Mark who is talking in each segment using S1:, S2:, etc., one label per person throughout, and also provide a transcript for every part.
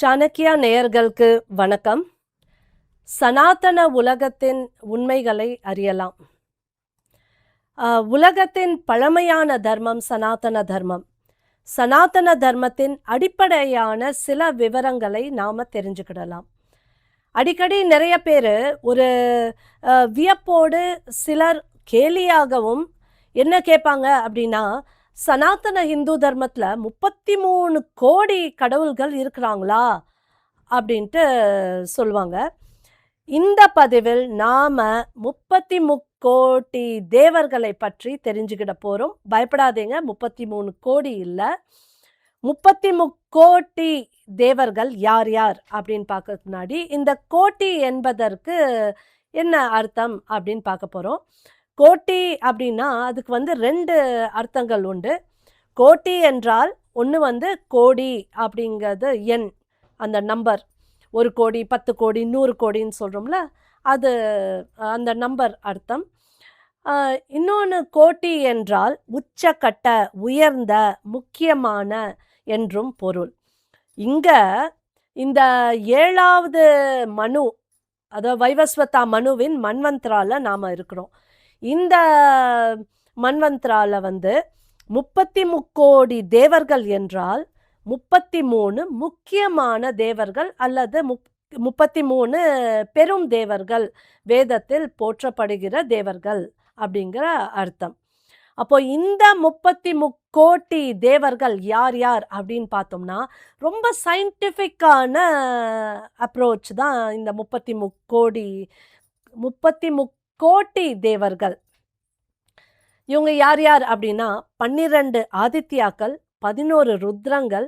S1: சாணக்கியா நேயர்களுக்கு வணக்கம். சனாதன உலகத்தின் உண்மைகளை அறியலாம். உலகத்தின் பழமையான தர்மம் சனாதன தர்மம். சனாதன தர்மத்தின் அடிப்படையான சில விவரங்களை நாம தெரிஞ்சுக்கிடலாம். அடிக்கடி நிறைய பேர் ஒரு வியப்போடு, சிலர் கேலியாகவும் என்ன கேட்பாங்க அப்படின்னா, சனாதன இந்து தர்மத்தில் 33 கோடி கடவுள்கள் இருக்கிறாங்களா அப்படின்ட்டு சொல்லுவாங்க. இந்த பதிவில் நாம 33 கோடி தேவர்களை பற்றி தெரிஞ்சுக்கிட போறோம். பயப்படாதீங்க, 33 கோடி இல்லை, 33 கோடி தேவர்கள் யார் யார் அப்படின்னு பார்க்கறதுக்கு முன்னாடி இந்த கோட்டி என்பதற்கு என்ன அர்த்தம் அப்படின்னு பார்க்க போறோம். கோட்டி அப்படின்னா அதுக்கு 2 அர்த்தங்கள் உண்டு. கோட்டி என்றால் ஒன்று கோடி அப்படிங்கிறது எண், அந்த நம்பர், 1 கோடி 10 கோடி 100 கோடின்னு சொல்கிறோம்ல, அது அந்த நம்பர் அர்த்தம். இன்னொன்று கோட்டி என்றால் உச்சக்கட்ட, உயர்ந்த, முக்கியமான என்றும் பொருள். இங்கே இந்த 7வது மனு, அதாவது வைவஸ்வதா மனுவின் மன்வந்திரால நாம் இருக்கிறோம். இந்த மன்வந்திரால 33 கோடி தேவர்கள் என்றால் 33 முக்கியமான தேவர்கள் அல்லது 33 பெரும் தேவர்கள், வேதத்தில் போற்றப்படுகிற தேவர்கள் அப்படிங்கிற அர்த்தம். அப்போ இந்த 33 கோடி தேவர்கள் யார் யார் அப்படின்னு பார்த்தோம்னா, ரொம்ப சயின்டிஃபிக்கான அப்ரோச் தான் இந்த 33 கோடி தேவர்கள். இவங்க யார் யார் அப்படின்னா, 12 ஆதித்யாக்கள், 11 ருத்ரங்கள்,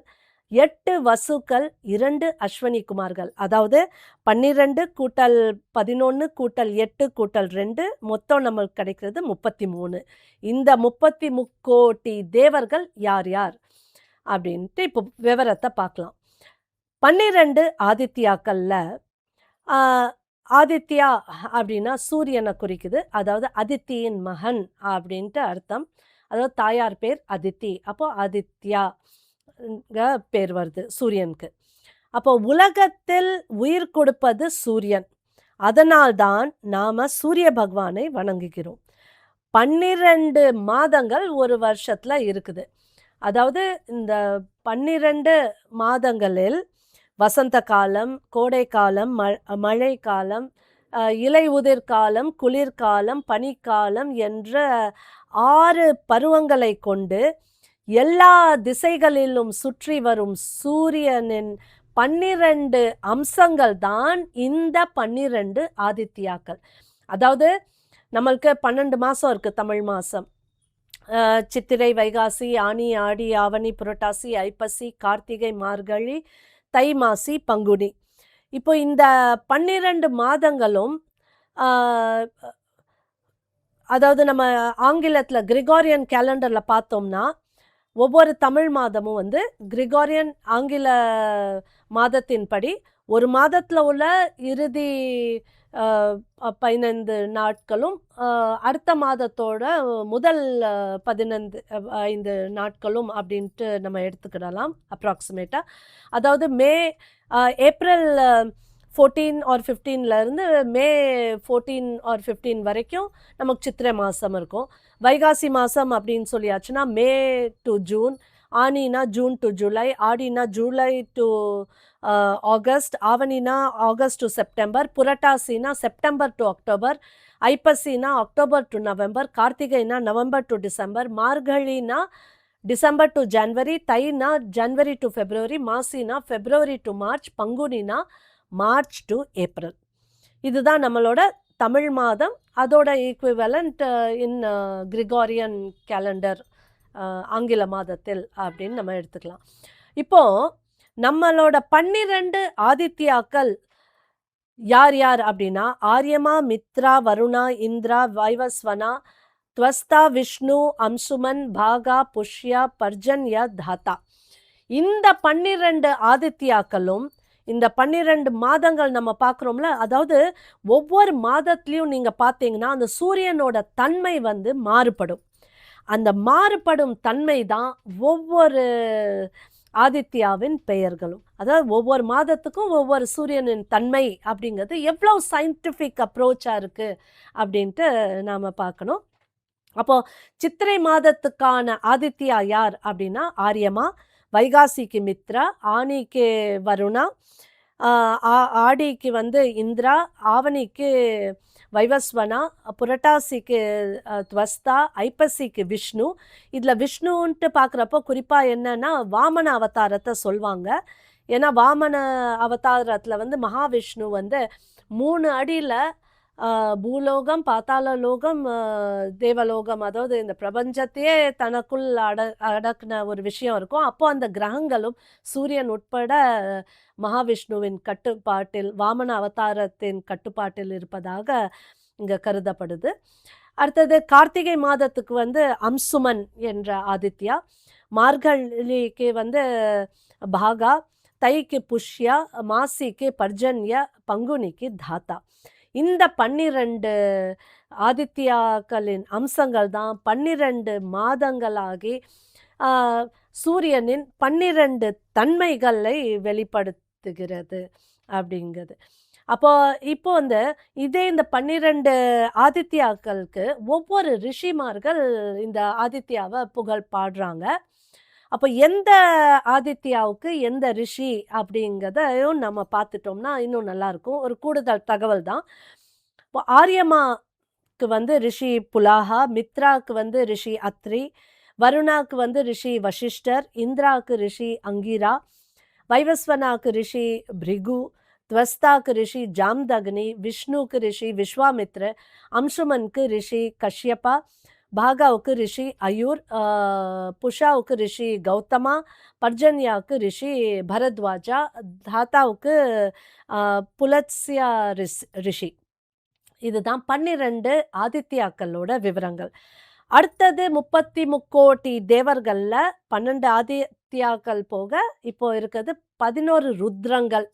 S1: 8 வசுக்கள், 2 அஸ்வினி குமார்கள். அதாவது 12 கூட்டல் 11 கூட்டல் 8 கூட்டல் 2 மொத்தம் நம்மளுக்கு கிடைக்கிறது 33. இந்த 33 கோடி தேவர்கள் யார் யார் அப்படின்ட்டு இப்போ விவரத்தை பார்க்கலாம். 12 ஆதித்யாக்கள்ல ஆதித்யா அப்படின்னா சூரியனை குறிக்குது. அதாவது அதித்தியின் மகன் அப்படின்ட்டு அர்த்தம். அதாவது தாயார் பேர் அதித்தி, அப்போ ஆதித்யா பேர் வருது சூரியனுக்கு. அப்போ உலகத்தில் உயிர் கொடுப்பது சூரியன். அதனால்தான் நாம சூரிய பகவானை வணங்குகிறோம். 12 மாதங்கள் ஒரு வருஷத்துல இருக்குது. அதாவது இந்த 12 மாதங்களில் வசந்த காலம், கோடை காலம், மழை காலம், இலை உதிர் காலம், குளிர்காலம், பனிக்காலம் என்ற 6 பருவங்களை கொண்டு எல்லா திசைகளிலும் சுற்றி வரும் சூரியனின் 12 அம்சங்கள் தான் இந்த 12 ஆதித்யாக்கள். அதாவது நம்மளுக்கு 12 மாதம் இருக்குது. தமிழ் மாதம் சித்திரை, வைகாசி, ஆனி, ஆடி, ஆவணி, புரட்டாசி, ஐப்பசி, கார்த்திகை, மார்கழி, தை மாசி, பங்குனி. இப்போ இந்த 12 மாதங்களும் அதாவது நம்ம ஆங்கிலத்தில் கிரிகோரியன் கேலண்டரில் பார்த்தோம்னா, ஒவ்வொரு தமிழ் மாதமும் கிரிகோரியன் ஆங்கில மாதத்தின்படி ஒரு மாதத்தில் உள்ள இறுதி 15 நாட்களும் அடுத்த மாதத்தோட முதல் 5 நாட்களும் அப்படின்ட்டு நம்ம எடுத்துக்கிடலாம் அப்ராக்சிமேட்டாக. அதாவது ஏப்ரல் 14 or 15லேருந்து மே 14 or 15 வரைக்கும் நமக்கு சித்திரை மாதம் இருக்கும். வைகாசி மாதம் அப்படின்னு சொல்லியாச்சுன்னா மே டு ஜூன், ஆனினா ஜூன் டு ஜூலை, ஆடினா ஜூலை டு ஆகஸ்ட், ஆவணினா ஆகஸ்ட் டு செப்டம்பர், புரட்டாசினா செப்டம்பர் டு அக்டோபர், ஐப்பசினா அக்டோபர் டு நவம்பர், கார்த்திகைனா நவம்பர் டு டிசம்பர், மார்கழினா டிசம்பர் டு ஜனவரி, தைனா ஜனவரி டு ஃபெப்ரவரி, மாசினா ஃபெப்ரவரி டு மார்ச், பங்குனினா மார்ச் டு ஏப்ரல். இதுதான் நம்மளோட தமிழ் மாதம். அதோட ஈக்குவலண்ட் இன் கிரிகோரியன் கேலண்டர், ஆங்கில மாதத்தில் அப்படின்னு நம்ம எடுத்துக்கலாம். இப்போ நம்மளோட 12 ஆதித்யாக்கள் யார் யார் அப்படின்னா, ஆரியமா, மித்ரா, வருணா, இந்திரா, வைவஸ்வனா, துவஸ்தா, விஷ்ணு, அம்சுமன், பாகா, புஷ்யா, பர்ஜன்யா, தாத்தா. இந்த 12 ஆதித்யாக்களும் இந்த 12 மாதங்கள் நம்ம பார்க்குறோம்ல, அதாவது ஒவ்வொரு மாதத்துலேயும் நீங்கள் பார்த்தீங்கன்னா அந்த சூரியனோட தன்மை மாறுபடும். அந்த மாறுபடும் தன்மை தான் ஒவ்வொரு ஆதித்யாவின் பெயர்களும். அதாவது ஒவ்வொரு மாதத்துக்கும் ஒவ்வொரு சூரியனின் தன்மை அப்படிங்கிறது எவ்வளோ சயின்டிஃபிக் அப்ரோச்சா இருக்கு அப்படின்ட்டு நாம பார்க்கணும். அப்போ சித்திரை மாதத்துக்கான ஆதித்யா யார் அப்படின்னா ஆரியமா, வைகாசிக்கு மித்ரா, ஆனிக்கு வருணா, ஆடிக்கு வந்து இந்திரா, ஆவணிக்கு வைவஸ்வனா, புரட்டாசிக்கு துவஸ்தா, ஐப்பசிக்கு விஷ்ணு. இதில் விஷ்ணுன்ட்டு பார்க்குறப்போ குறிப்பாக என்னன்னா வாமன அவதாரத்தை சொல்லுவாங்க. ஏன்னா வாமன அவதாரத்தில் வந்து மகாவிஷ்ணு வந்து 3 அடியில் பூலோகம், பாதாள லோகம், தேவலோகம், அதாவது இந்த பிரபஞ்சத்தையே தனக்குள் அடக்குன ஒரு விஷயம் இருக்கும். அப்போ அந்த கிரகங்களும் சூரியன் உட்பட மகாவிஷ்ணுவின் கட்டுப்பாட்டில், வாமன அவதாரத்தின் கட்டுப்பாட்டில் இருப்பதாக இங்க கருதப்படுது. அடுத்தது கார்த்திகை மாதத்துக்கு வந்து அம்சுமன் என்ற ஆதித்யா, மார்கழிக்கு வந்து பாகா, தைக்கு புஷ்யா, மாசிக்கு பர்ஜன்ய, பங்குனிக்கு தாத்தா. இந்த 12 ஆதித்யாக்களின் அம்சங்கள் தான் 12 மாதங்களாகி சூரியனின் 12 தன்மைகளை வெளிப்படுத்துகிறது அப்படிங்கிறது. அப்போ இப்போ வந்து இதே இந்த 12 ஆதித்யாக்களுக்கு ஒவ்வொரு ரிஷிமார்கள் இந்த ஆதித்யாவை புகழ் பாடுறாங்க. அப்போ எந்த ஆதித்யாவுக்கு எந்த ரிஷி அப்படிங்கிறதையும் நம்ம பார்த்துட்டோம்னா இன்னும் நல்லாயிருக்கும். ஒரு கூடுதல் தகவல் தான். இப்போ ஆரியமாக்கு வந்து ரிஷி புலாஹா, மித்ராவுக்கு வந்து ரிஷி அத்ரி, வருணாவுக்கு வந்து ரிஷி வசிஷ்டர், இந்திராவுக்கு ரிஷி அங்கீரா, வைவஸ்வனாவுக்கு ரிஷி பிரிகு, துவஸ்தாக்கு ரிஷி ஜாம்தக்னி, விஷ்ணுவுக்கு ரிஷி விஸ்வாமித்ர, அம்சுமனுக்கு ரிஷி கஷ்யபா, பாகாவுக்கு ரிஷி அயூர், புஷாவுக்கு ரிஷி கௌதமா, பர்ஜன்யாவுக்கு ரிஷி பரத்வாஜா, தாத்தாவுக்கு புலத்ஸ்யா ரிஷி. இதுதான் 12 ஆதித்யாக்களோட விவரங்கள். அடுத்தது 33 தேவர்கள்ல 12 ஆதித்யாக்கள் போக இப்போ இருக்கிறது 11 ருத்ரங்கள்.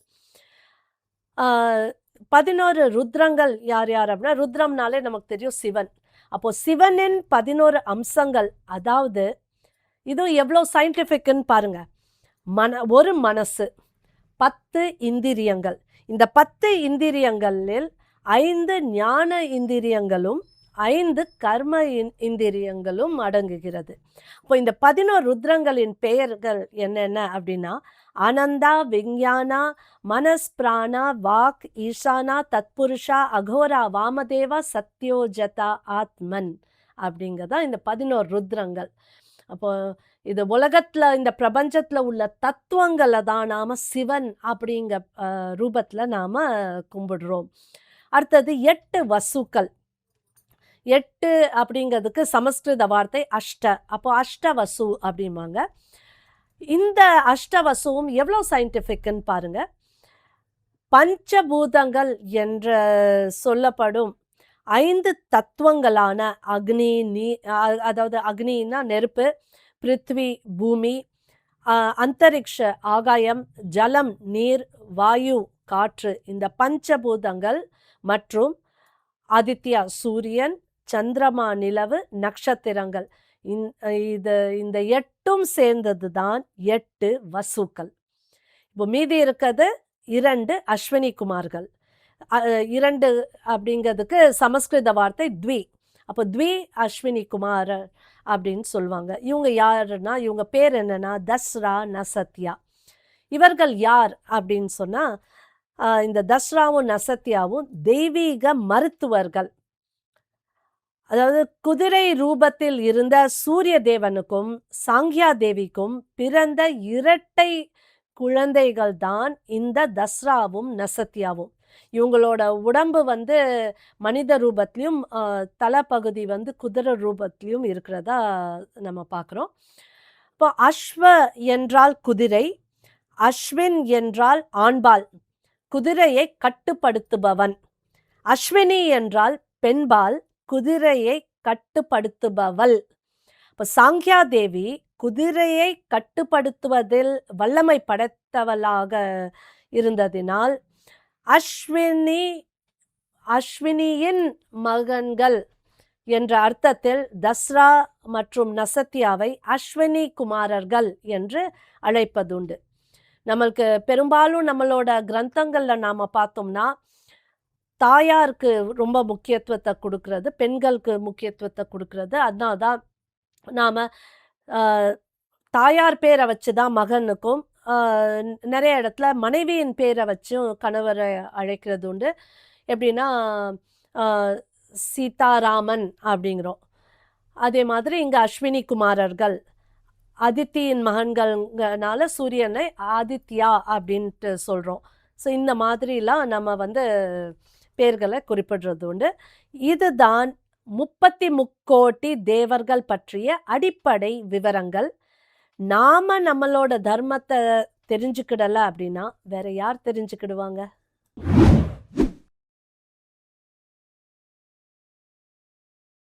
S1: 11 ருத்ரங்கள் யார் யார் அப்படின்னா, ருத்ரம்னாலே நமக்கு தெரியும் சிவன். அப்போ சிவனின் 11 அம்சங்கள், அதாவது இதுவும் எவ்வளோ சயின்டிஃபிக்னு பாருங்க. ஒரு மனசு, 10 இந்திரியங்கள். இந்த 10 இந்திரியங்களில் 5 ஞான இந்திரியங்களும் 5 கர்ம இந்திரியங்களும் அடங்குகிறது. இப்போ இந்த 11 ருத்ரங்களின் பெயர்கள் என்னென்ன அப்படின்னா, ஆனந்தா, விஞ்ஞானா, மனஸ், பிராணா, வாக், ஈசானா, தத்புருஷா, அகோரா, வாமதேவா, சத்யோஜதா, ஆத்மன் அப்படிங்கிறதான் இந்த 11 ருத்ரங்கள். அப்போ இது உலகத்துல இந்த பிரபஞ்சத்துல உள்ள தத்துவங்களை தான் நாம சிவன் அப்படிங்க ரூபத்துல நாம கும்பிடுறோம். அடுத்தது 8 வசுக்கள். 8 அப்படிங்கிறதுக்கு சமஸ்கிருத வார்த்தை அஷ்ட. அப்போ அஷ்டவசு அப்படிம்பாங்க. இந்த அஷ்டவசுவும் எவ்வளோ சயின்டிஃபிக்னு பாருங்க. பஞ்சபூதங்கள் என்ற சொல்லப்படும் 5 தத்துவங்களான அக்னி, அதாவது அக்னின்னா நெருப்பு, பிருத்வி பூமி, அந்தரிக்ஷ ஆகாயம், ஜலம் நீர், வாயு காற்று, இந்த பஞ்சபூதங்கள் மற்றும் ஆதித்யா சூரியன், சந்திரமா நிலவு, நட்சத்திரங்கள், இந்த 8ம் சேர்ந்தது தான் 8 வசுக்கள். இப்போ மீதி இருக்கிறது 2 அஸ்வினி குமார்கள். 2 அப்படிங்கிறதுக்கு சமஸ்கிருத வார்த்தை த்வி. அப்போ த்வி அஸ்வினி குமார் அப்படின்னு சொல்லுவாங்க. இவங்க யாருன்னா, இவங்க பேர் என்னன்னா தஸ்ரா, நசத்யா. இவர்கள் யார் அப்படின்னு சொன்னா, இந்த தஸ்ராவும் நசத்யாவும் தெய்வீக மருத்துவர்கள். அதாவது குதிரை ரூபத்தில் இருந்த சூரிய தேவனுக்கும் சாங்கியா தேவிக்கும் பிறந்த இரட்டை குழந்தைகள் தான் இந்த தஸ்ராவும் நசத்யாவும். இவங்களோட உடம்பு வந்து மனித ரூபத்திலையும் தலைப்பகுதி வந்து குதிரை ரூபத்திலையும் இருக்கிறதா நம்ம பார்க்குறோம். இப்போ அஸ்வ என்றால் குதிரை, அஸ்வின் என்றால் ஆண்பால், குதிரையை கட்டுப்படுத்துபவன். அஸ்வினி என்றால் பெண்பால், குதிரையை கட்டுப்படுத்துபவள். இப்போ சாங்கியா தேவி குதிரையை கட்டுப்படுத்துவதில் வல்லமை படைத்தவளாக இருந்ததினால் அஸ்வினியின் மகன்கள் என்ற அர்த்தத்தில் தஸ்ரா மற்றும் நசத்தியாவை அஸ்வினி குமாரர்கள் என்று அழைப்பதுண்டு. நம்மளுக்கு பெரும்பாலும் நம்மளோட கிரந்தங்கள்ல நாம பார்த்தோம்னா, தாயாருக்கு ரொம்ப முக்கியத்துவத்த குடுக்கிறது, பெண்களுக்கு முக்கியத்துவத்த குடுக்கிறது. அதனால தான் நாம அ தாயார் பேர வச்சு தான் மகனுக்கும், அ நெறைய இடத்துல மனைவியின் பேர வச்சும் கணவர அழைக்கிறது உண்டு. எப்படின்னா, அ சீதாராமன் அப்படிங்கிறோம். அதே மாதிரி இங்க அஸ்வினி குமாரர்கள். அதித்தியின் மகன்கள்ங்கனால சூரியனை ஆதித்யா அப்படின்ட்டு சொல்றோம். ஸோ இந்த மாதிரிலாம் நம்ம வந்து பேர்கள குறிப்பிடுறது உண்டு. இதுதான் 33 தேவர்கள் பற்றிய அடிப்படை விவரங்கள். நாம நம்மளோட தர்மத்த தெரிஞ்சுக்கிடல அப்படின்னா, வேற யார் தெரிஞ்சுக்கிடுவாங்க?